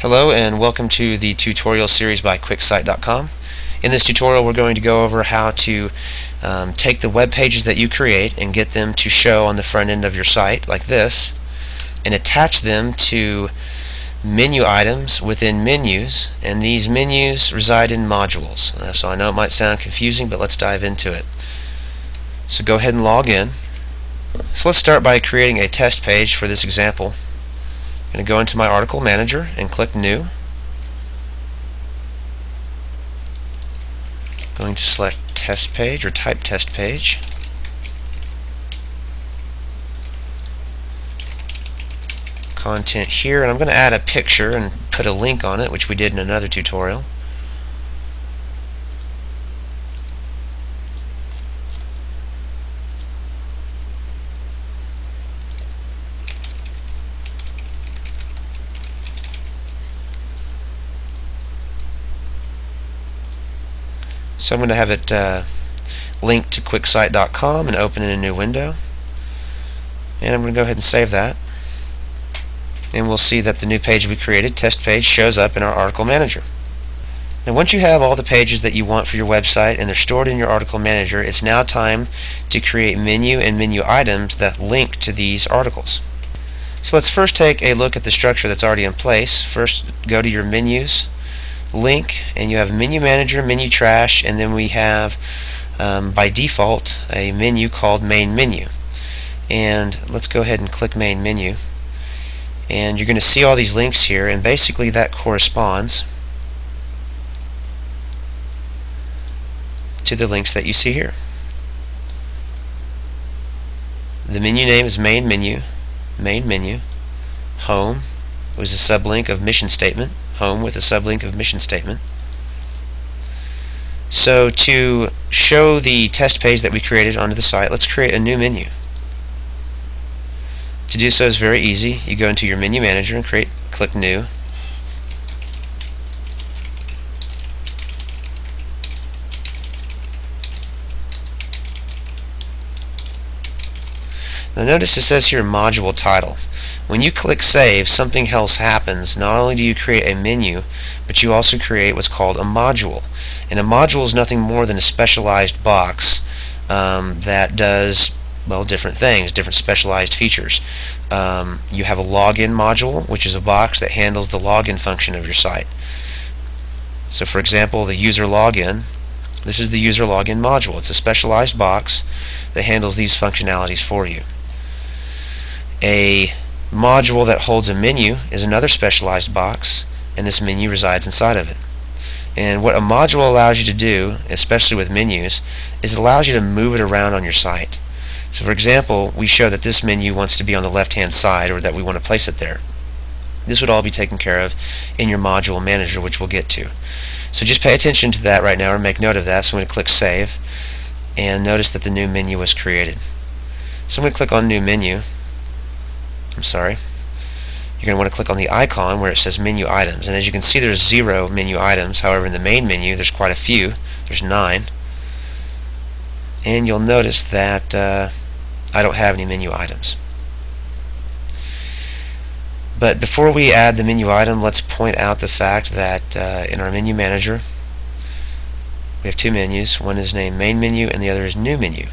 Hello and welcome to the tutorial series by QuickSite.com. In this tutorial we're going to go over how to take the web pages that you create and get them to show on the front end of your site like this, and attach them to menu items within menus, and these menus reside in modules. So I know it might sound confusing, but let's dive into it. So go ahead and log in. So let's start by creating a test page for this example. I'm going to go into my article manager and click New. Going to select Test Page or type Test Page. Content here, and I'm going to add a picture and put a link on it, which we did in another tutorial. So I'm going to have it linked to QuickSite.com and open in a new window. And I'm going to go ahead and save that. And we'll see that the new page we created, test page, shows up in our article manager. Now once you have all the pages that you want for your website and they're stored in your article manager, it's now time to create menu and menu items that link to these articles. So let's first take a look at the structure that's already in place. First, go to your menus link, and you have menu manager, menu trash, and then we have by default a menu called main menu. And let's go ahead and click main menu, and you're going to see all these links here, and basically that corresponds to the links that you see here. The menu name is main menu, home was a sublink of mission statement, home with a sublink of mission statement. So to show the test page that we created onto the site, let's create a new menu. To do so is very easy. You go into your menu manager and click new. Now notice it says here module title. When you click save, something else happens. Not only do you create a menu, but you also create what's called a module. And a module is nothing more than a specialized box that does, well, different things, different specialized features. You have a login module, which is a box that handles the login function of your site. So for example, the user login, this is the user login module. It's a specialized box that handles these functionalities for you. A module that holds a menu is another specialized box, and this menu resides inside of it. And what a module allows you to do, especially with menus, is it allows you to move it around on your site. So for example, we show that this menu wants to be on the left hand side, or that we want to place it there. This would all be taken care of in your module manager, which we'll get to. So just pay attention to that right now, or make note of that. So I'm going to click save, and notice that the new menu was created. So I'm going to click on new menu. You're going to want to click on the icon where it says menu items, and as you can see there's 0 menu items. However, in the main menu there's quite a few. There's 9, and you'll notice that I don't have any menu items. But before we add the menu item, let's point out the fact that in our menu manager we have 2 menus. One is named main menu and the other is new menu.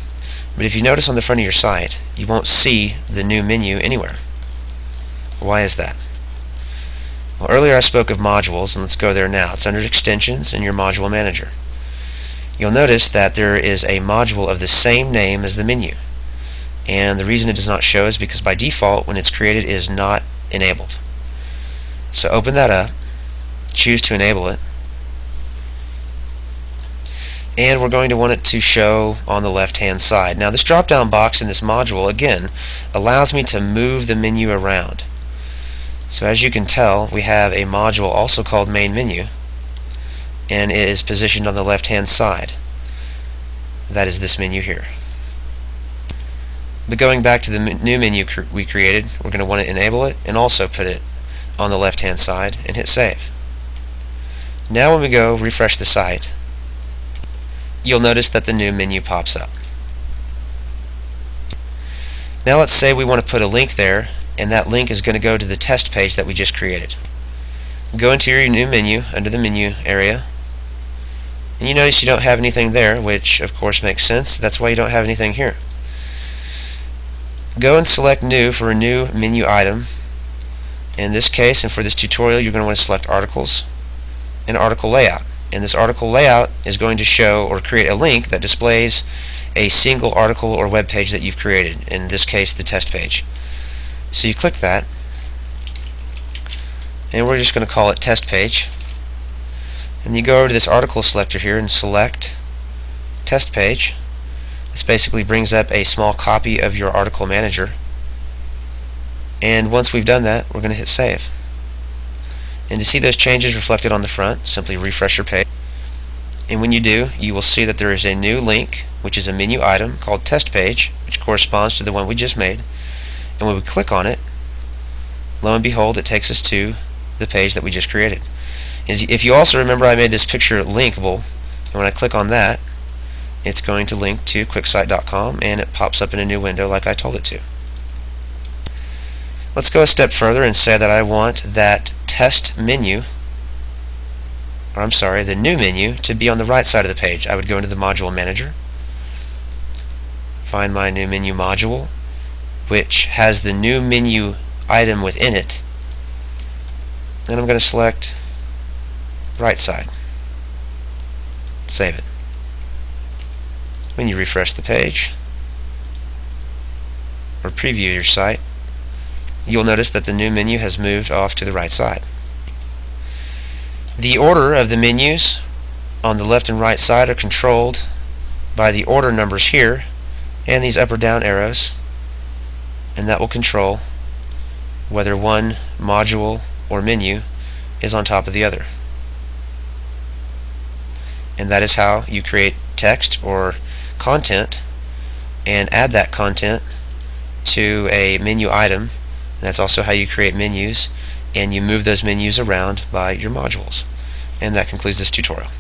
But if you notice on the front of your site, you won't see the new menu anywhere. Why is that? Well, earlier I spoke of modules, and let's go there now. It's under extensions in your module manager. You'll notice that there is a module of the same name as the menu, and the reason it does not show is because by default when it's created it is not enabled. So open that up, choose to enable it, and we're going to want it to show on the left hand side. Now this drop down box in this module again allows me to move the menu around. So as you can tell, we have a module also called main menu, and it is positioned on the left hand side. That is this menu here. But going back to the new menu we created, we're going to want to enable it and also put it on the left hand side and hit save. Now when we go refresh the site, you'll notice that the new menu pops up. Now let's say we want to put a link there, and that link is going to go to the test page that we just created. Go into your new menu under the menu area, and you notice you don't have anything there, which of course makes sense. That's why you don't have anything here. Go and select New for a new menu item. In this case, and for this tutorial, you're going to want to select Articles and Article Layout. And this article layout is going to show or create a link that displays a single article or web page that you've created, in this case the test page. So you click that, and we're just going to call it test page, and you go over to this article selector here and select test page. This basically brings up a small copy of your article manager, and once we've done that, we're going to hit save. And to see those changes reflected on the front, simply refresh your page. And when you do, you will see that there is a new link, which is a menu item called Test Page, which corresponds to the one we just made. And when we click on it, lo and behold, it takes us to the page that we just created. If you also remember, I made this picture linkable, and when I click on that, it's going to link to quicksite.com, and it pops up in a new window like I told it to. Let's go a step further and say that I want that test menu, or I'm sorry, the new menu, to be on the right side of the page. I would go into the module manager, find my new menu module, which has the new menu item within it, and I'm going to select right side. Save it. When you refresh the page or preview your site, you'll notice that the new menu has moved off to the right side. The order of the menus on the left and right side are controlled by the order numbers here and these up or down arrows, and that will control whether one module or menu is on top of the other. And that is how you create text or content and add that content to a menu item. And that's also how you create menus, and you move those menus around by your modules. And that concludes this tutorial.